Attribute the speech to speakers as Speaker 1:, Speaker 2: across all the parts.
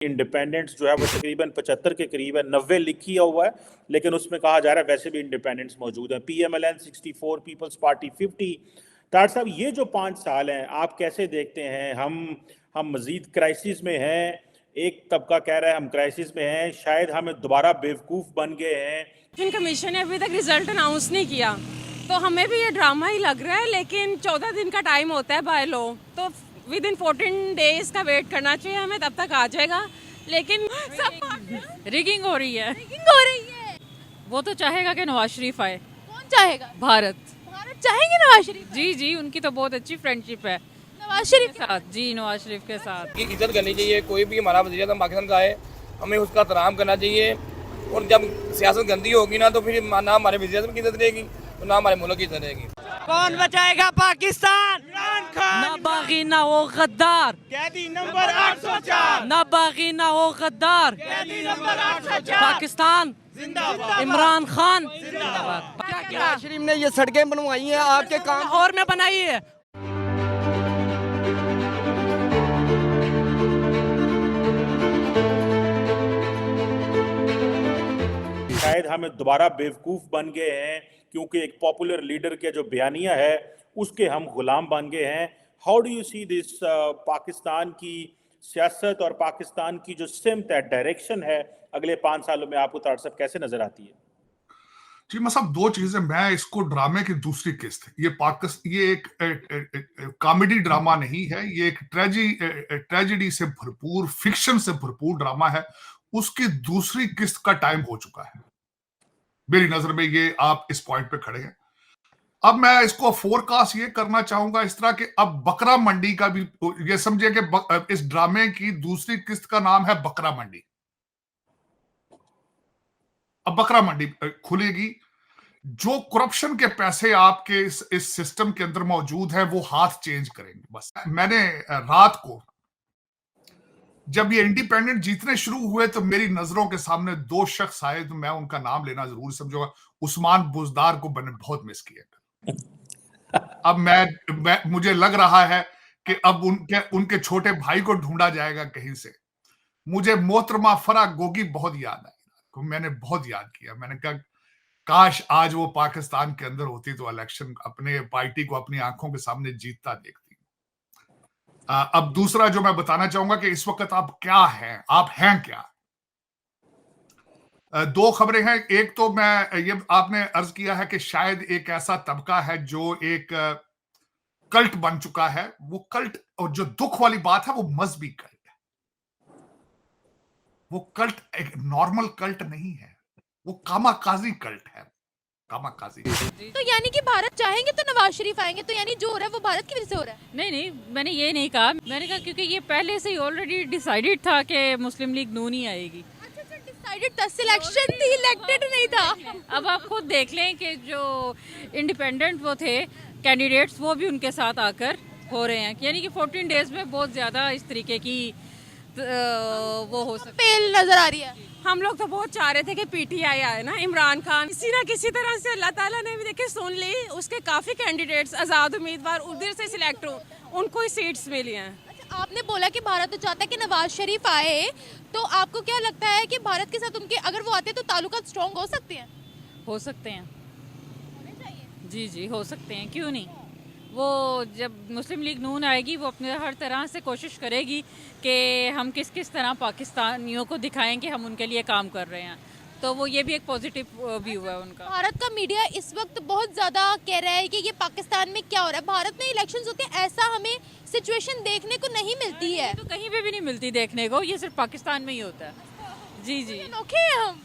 Speaker 1: Independence जो है वो तकरीबन 75 के करीब है, 90 लिख किया हुआ है, लेकिन उसमें कहा जा रहा है वैसे भी इंडिपेंडेंस मौजूद है। PMLN 64, People's Party 50। तार साहब, ये जो 5 साल हैं आप कैसे देखते हैं? हम मजीद क्राइसिस में हैं। एक तबका कह रहा है हम क्राइसिस में हैं, शायद हम दोबारा बेवकूफ़ बन गए हैं।
Speaker 2: इलेक्शन कमीशन ने अभी तक रिजल्ट अनाउंस नहीं किया, तो हमें भी ये ड्रामा ही लग रहा है। लेकिन 14 दिन का टाइम होता है बाय लॉ, तो विद इन 14 डेज का वेट करना चाहिए हमें, तब तक आ जाएगा। लेकिन सब रिगिंग हो रही है। वो तो चाहेगा कि नवाज शरीफ आए।
Speaker 3: कौन चाहेगा?
Speaker 2: भारत
Speaker 3: चाहेंगे नवाज शरीफ?
Speaker 2: जी जी, उनकी तो बहुत अच्छी फ्रेंडशिप है
Speaker 3: नवाज शरीफ
Speaker 2: के साथ। जी, नवाज शरीफ के साथ
Speaker 4: की इज्जत करनी चाहिए। कोई भी हमारा वज़ीर आज़म पाकिस्तान का आए, हमें उसका एहतराम करना चाहिए। और जब सियासत गंदी होगी ना, तो फिर ना हमारे वज़ीर आज़म की इज्जत रहेगी, तो ना हमारे मुल्क की इज्जत रहेगी।
Speaker 5: कौन बचाएगा पाकिस्तान? इमरान खान।
Speaker 6: ना बागी ना हो गद्दार,
Speaker 5: कैदी नंबर 804।
Speaker 6: ना बागी ना हो गद्दार,
Speaker 5: कैदी नंबर 804।
Speaker 6: पाकिस्तान
Speaker 5: जिंदाबाद।
Speaker 6: इमरान खान
Speaker 5: जिंदाबाद।
Speaker 6: क्या किया?
Speaker 7: नवाज शरीफ ने ये सड़कें बनवाई हैं आपके काम
Speaker 6: और में बनाई है।
Speaker 1: शायद हम दोबारा बेवकूफ़ बन गए हैं, क्योंकि एक पॉपुलर लीडर के जो बयानिया है उसके हम गुलाम बन गए हैं। How do you see this? Pakistan की सियासत और पाकिस्तान की जो सिमत है, डायरेक्शन है, अगले 5 सालों में आपको तार साहब कैसे नजर आती है?
Speaker 8: जी मैं साहब, दो चीजें। मैं इसको ड्रामे की दूसरी किस्त, ये एक कॉमेडी ड्रामा नहीं है, ये एक ट्रेजेडी से भरपूर, फिक्शन से भरपूर ड्रामा है। उसकी दूसरी किस्त का टाइम हो चुका है मेरी नजर में। ये आप इस पॉइंट पे खड़े हैं। अब मैं इसको फोरकास्ट ये करना चाहूंगा इस तरह कि अब बकरा मंडी का भी ये समझिए कि इस ड्रामे की दूसरी किस्त का नाम है बकरा मंडी। अब बकरा मंडी खुलेगी। जो करप्शन के पैसे आपके इस सिस्टम के अंदर मौजूद है वो हाथ चेंज करेंगे। बस मैंने रात को जब ये इंडिपेंडेंट जीतने शुरू हुए तो मेरी नजरों के सामने 2 शख्स आए, तो मैं उनका नाम लेना जरूर समझूंगा। उस्मान बुजदार को मैंने बहुत मिस किया। अब मुझे लग रहा है कि अब उनके छोटे भाई को ढूंढा जाएगा कहीं से। मुझे मोहतरमा फरा गोगी बहुत याद आई, मैंने बहुत याद किया। मैंने कहा काश आज वो पाकिस्तान के अंदर होती तो इलेक्शन अपने पार्टी को अपनी आंखों के सामने जीतता देखती। अब दूसरा जो मैं बताना चाहूंगा कि इस वक्त आप क्या हैं, आप हैं क्या? 2 खबरें हैं। एक तो ये आपने अर्ज किया है कि शायद एक ऐसा तबका है जो एक कल्ट बन चुका है। वो कल्ट, और जो दुख वाली बात है, वो मजहबी कल्ट है। वो कल्ट एक नॉर्मल कल्ट नहीं है, वो कामाकाजी कल्ट है। कामाकाजी।
Speaker 3: तो यानी कि भारत चाहेंगे तो नवाज शरीफ आएंगे, तो यानी जो हो रहा है वो भारत की वजह से हो रहा है?
Speaker 2: नहीं, मैंने ये नहीं कहा। मैंने कहा क्योंकि ये पहले से ही ऑलरेडी डिसाइडेड था कि मुस्लिम लीग नून ही आएगी।
Speaker 3: अच्छा, डिसाइडेड था, सिलेक्शन थी, इलेक्टेड नहीं था।
Speaker 2: अब आप खुद देख लें कि जो इंडिपेंडेंट वो थे कैंडिडेट्स, वो भी उनके साथ आकर हो रहे हैं। यानी कि 14 डेज में बहुत ज़्यादा इस तरीके की वो हो सकती
Speaker 3: फेल नजर आ रही है।
Speaker 2: हम लोग तो बहुत चाह रहे थे कि पीटीआई आए ना, इमरान खान। किसी ना किसी तरह से अल्लाह ताला ने भी देखे सुन ली, उसके काफ़ी कैंडिडेट्स आज़ाद उम्मीदवार उधर से सिलेक्ट हो, उनको ही सीट्स मिली हैं।
Speaker 3: अच्छा, आपने बोला कि भारत तो चाहता है कि नवाज शरीफ आए, तो आपको क्या लगता है कि भारत के साथ उनके अगर वो आते तो ताल्लुकात स्ट्रॉन्ग हो सकते हैं?
Speaker 2: हो सकते हैं, जी जी हो सकते हैं, क्यों नहीं। वो जब मुस्लिम लीग नून आएगी, वो अपने हर तरह से कोशिश करेगी कि हम किस किस तरह पाकिस्तानियों को दिखाएं कि हम उनके लिए काम कर रहे हैं। तो वो ये भी एक पॉजिटिव व्यू है उनका।
Speaker 3: भारत का मीडिया इस वक्त बहुत ज्यादा कह रहा है कि ये पाकिस्तान में क्या हो रहा है। भारत में इलेक्शंस होते हैं, ऐसा हमें सिचुएशन देखने को नहीं मिलती है।
Speaker 2: तो कहीं पे भी नहीं मिलती देखने को, ये सिर्फ पाकिस्तान में ही होता है। जी जी,
Speaker 3: अनोखे हैं हम।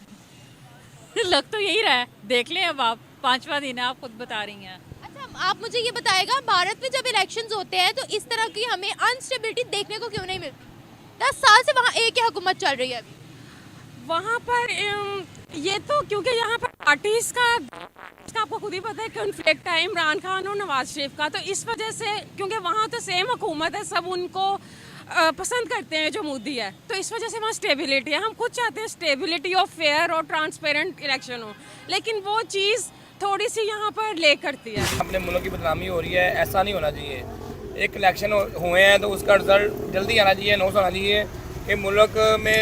Speaker 2: लग तो यही रहा है, देख लें। अब आप 5वां दिन है, आप खुद बता रही हैं।
Speaker 3: अच्छा, आप मुझे ये बताएगा, भारत में जब इलेक्शंस होते हैं तो इस तरह की हमें अनस्टेबिलिटी देखने को क्यों नहीं मिलती? 10 साल से वहाँ एक ही हुकूमत चल रही है अभी।
Speaker 2: वहाँ पर ये तो क्योंकि यहाँ पर पार्टीज का आपको खुद ही पता है कॉन्फ्लिक्ट है इमरान खान और नवाज शरीफ का, तो इस वजह से, क्योंकि वहाँ तो सेम हुकूमत है, सब उनको पसंद करते हैं जो मोदी है, तो इस वजह से वहाँ स्टेबिलिटी है। हम खुद चाहते हैं स्टेबिलिटी और फेयर और ट्रांसपेरेंट इलेक्शन हो, लेकिन वो चीज़ थोड़ी सी यहाँ पर ले करती है।
Speaker 4: अपने मुल्क की बदनामी हो रही है, ऐसा नहीं होना चाहिए। एक इलेक्शन हुए हैं तो उसका रिजल्ट जल्दी आना चाहिए, अनाउंस होना चाहिए। कि मुल्क में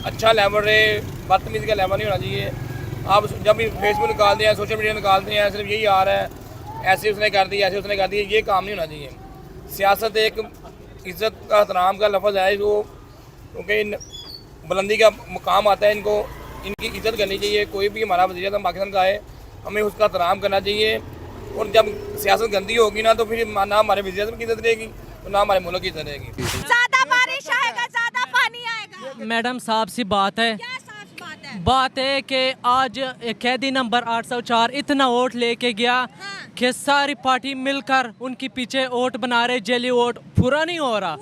Speaker 4: अच्छा लेवल रहे, बदतमीज़ी का लेवल नहीं होना चाहिए। आप जब भी फेसबुक निकालते हैं, सोशल मीडिया निकालते हैं, सिर्फ यही आ रहा है, ऐसे उसने कर दिया, ऐसे उसने कर दिया, ये काम नहीं होना चाहिए। सियासत एक इज़्ज़त का एहतराम का लफ्ज़ है, जो क्योंकि बुलंदी का मुकाम आता है, इनको इनकी इज़्ज़त करनी चाहिए। कोई भी हमारा वज़ीर-ए-आज़म पाकिस्तान का आए, हमें उसका एहतराम करना चाहिए। और जब सियासत गंदी होगी ना, तो फिर ना हमारे वज़ीर-ए-आज़म की इज़्ज़त रहेगी, तो ना हमारे मुल्क की इज़्ज़त रहेगी।
Speaker 2: ज्यादा बारिश आएगा, ज्यादा पानी आएगा।
Speaker 6: मैडम साहब सी बात है,
Speaker 2: क्या साफ बात है?
Speaker 6: बात है कि आज कैदी नंबर 804 इतना वोट लेके गया कि सारी पार्टी मिलकर उनके पीछे वोट बना रहे, जेली वोट पूरा नहीं हो रहा।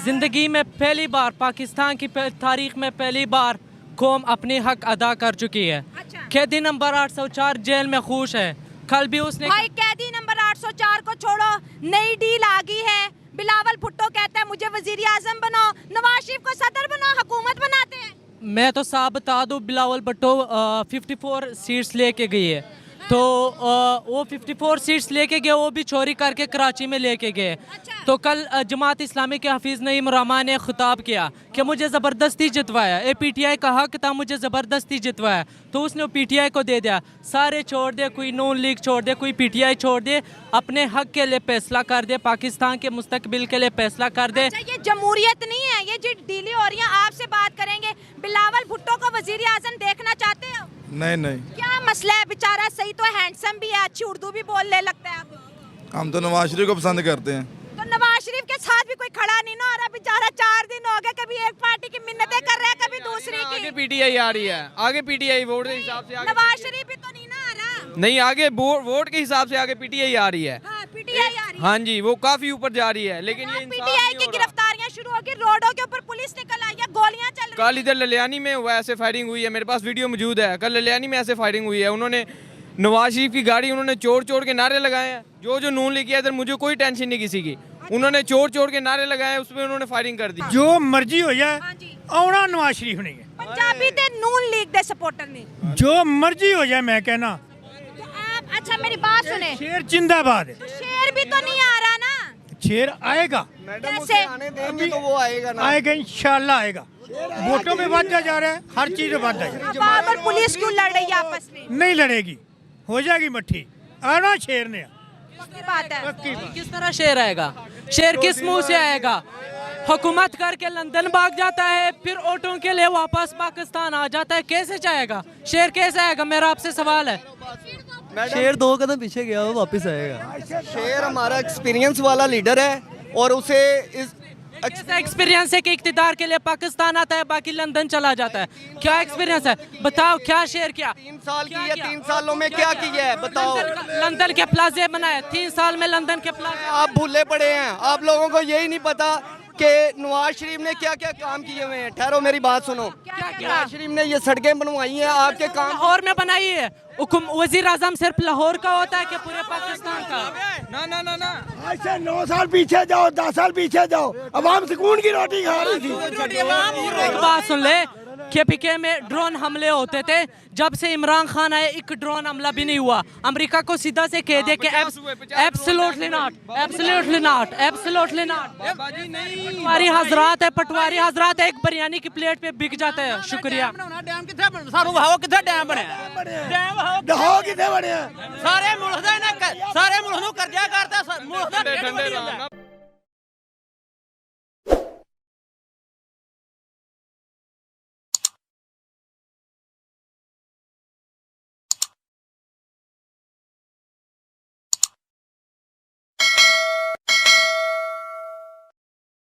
Speaker 6: जिंदगी में पहली बार, पाकिस्तान की तारीख में पहली बार कौम अपनी हक अदा कर चुकी है। कैदी नंबर 804 जेल में खुश है। कल भी उसने
Speaker 2: भाई कैदी नंबर 804 को छोड़ो, नई डील आ गई है। बिलावल भुट्टो कहता है मुझे वजीर आजम बनाओ, नवाज शरीफ को सदर बनाओ, हुकूमत बनाते हैं।
Speaker 6: मैं तो साहब बता दूं, बिलावल भुट्टो 54 सीट्स लेके गई है, तो वो 54 सीट्स लेके गए, वो भी चोरी करके कराची में लेके गए। तो कल जमात इस्लामी के हफीज़ नईम रहमान ने खिताब किया कि मुझे ज़बरदस्ती जितवाया, ये PTI का हक था, मुझे ज़बरदस्ती जितवाया, तो उसने PTI को दे दिया। सारे छोड़ दे, कोई नून लीग छोड़ दे, कोई PTI छोड़ दे, अपने हक के लिए फैसला कर दे, पाकिस्तान के मुस्तकबिल के लिए फैसला कर दे।
Speaker 2: अच्छा, ये जमहूरियत नहीं है, ये जो डीलें हो रही हैं। आपसे बात करेंगे, बिलावल भुट्टो को वजीर आजम देखना चाहते हो?
Speaker 9: नहीं,
Speaker 2: क्या मसला है? बेचारा सही तो हैंडसम भी है, अच्छी उर्दू भी बोलने लगता है। अब
Speaker 9: हम तो नवाज शरीफ को पसंद करते हैं।
Speaker 2: तो नवाज शरीफ के साथ भी कोई खड़ा नहीं ना हो रहा। बेचारा 4 दिन हो गए, कभी एक पार्टी की मिन्नतें कर रहा है, कभी दूसरी की।
Speaker 5: आगे PTI आ रही है, आगे PTI वोट के हिसाब से आगे
Speaker 2: नवाज शरीफ भी तो नहीं ना आ रहा।
Speaker 5: नहीं, आगे वोट के हिसाब से आगे PTI आ रही है।
Speaker 2: हाँ, PTI आ रही है।
Speaker 5: हाँ जी, वो काफी ऊपर जा रही है, लेकिन ये इंसाफ
Speaker 2: PTI
Speaker 5: नहीं
Speaker 2: की
Speaker 5: हो रहा।
Speaker 2: गिरफ्तारियां शुरू हो गई, रोडों के ऊपर पुलिस निकल आई है, गोलियां चल रही
Speaker 5: कल इधर ललियानी में हुआ, ऐसे फायरिंग हुई है, मेरे पास वीडियो मौजूद है। कल ललियानी में ऐसे फायरिंग हुई है, उन्होंने नवाज शरीफ की गाड़ी उन्होंने चोर के नारे लगाए हैं। जो नून लेके आया, इधर मुझे कोई टेंशन नहीं किसी की, उन्होंने चोर के नारे लगाए, उस पर उन्होंने फायरिंग कर दी।
Speaker 10: जो मर्जी हो जाए,
Speaker 2: हाँ जी।
Speaker 10: आना नवाज शरीफ नहीं है।
Speaker 2: पंजाबी ते नून लीग दे सपोर्टर ने।
Speaker 10: जो मर्जी हो जाए, मैं कहना।
Speaker 2: तो आप अच्छा मेरी बात सुने,
Speaker 10: शेर जिंदाबाद है।
Speaker 2: तो शेर भी तो नहीं आ रहा ना।
Speaker 10: शेर आएगा,
Speaker 7: मैडम
Speaker 2: कैसे?
Speaker 7: उसे आने देंगे तो वो आएगा ना।
Speaker 10: आएगा, इंशाल्लाह आएगा। वोटों में बढ़ता जा रहा है, हर चीज में बढ़ता जा रहा
Speaker 2: अब बार-बार पुलिस क्यों लड़ रही है आपस में?
Speaker 10: है। नहीं लड़ेगी, हो जाएगी मट्ठी। आना शेर ने।
Speaker 2: पक्की बात है।
Speaker 10: पक्की बात।
Speaker 6: किस तरह शेर आएगा? शेर किस मुंह से आएगा? हुकूमत करके लंदन भाग जाता है, फिर ऑटो के लिए वापस पाकिस्तान आ जाता है, कैसे जाएगा शेर? कैसे आएगा? मेरा आपसे सवाल है।
Speaker 7: शेर 2 कदम पीछे गया, वो वापस आएगा। शेर हमारा एक्सपीरियंस वाला लीडर है, और उसे इस
Speaker 6: ऐसा एक्सपीरियंस है कि इक्तिदार के लिए पाकिस्तान आता है, बाकी लंदन चला जाता है। क्या एक्सपीरियंस है? बताओ, क्या शेर किया?
Speaker 7: 3 साल की है, 3 सालों में क्या किया है बताओ।
Speaker 6: लंदन के प्लाजे बनाए, 3 साल में लंदन के प्लाजे।
Speaker 7: आप भूले पड़े हैं, आप लोगों को यही नहीं पता कि नवाज शरीफ ने क्या क्या काम किए हुए हैं। ठहरो, मेरी बात सुनो। नवाज शरीफ ने ये सड़कें बनवाई हैं, आपके काम
Speaker 6: लाहौर में बनाई है। वजीर आजम सिर्फ लाहौर का होता है कि पूरे पाकिस्तान का?
Speaker 5: ना
Speaker 10: आज से 9 साल पीछे जाओ, 10 साल पीछे जाओ, अवाम सुकून की रोटी खा रही थी।
Speaker 6: एक बात सुन ले, KPK में ड्रोन हमले होते थे, जब से इमरान खान आए एक ड्रोन हमला भी नहीं हुआ। अमेरिका को सीधा से कह दे कि absolutely not, absolutely not, absolutely not. Patwari हजरात है, पटवारी हजरात एक बिरयानी की प्लेट पे बिक जाते हैं। शुक्रिया।
Speaker 10: दहाओ कितने बने हैं?
Speaker 5: ਸਾਰੇ ਮੁਲਕ ਦਾ ਕਰਜ਼ਾ ਕਰਦਾ, ਮੁਲਕ ਦਾ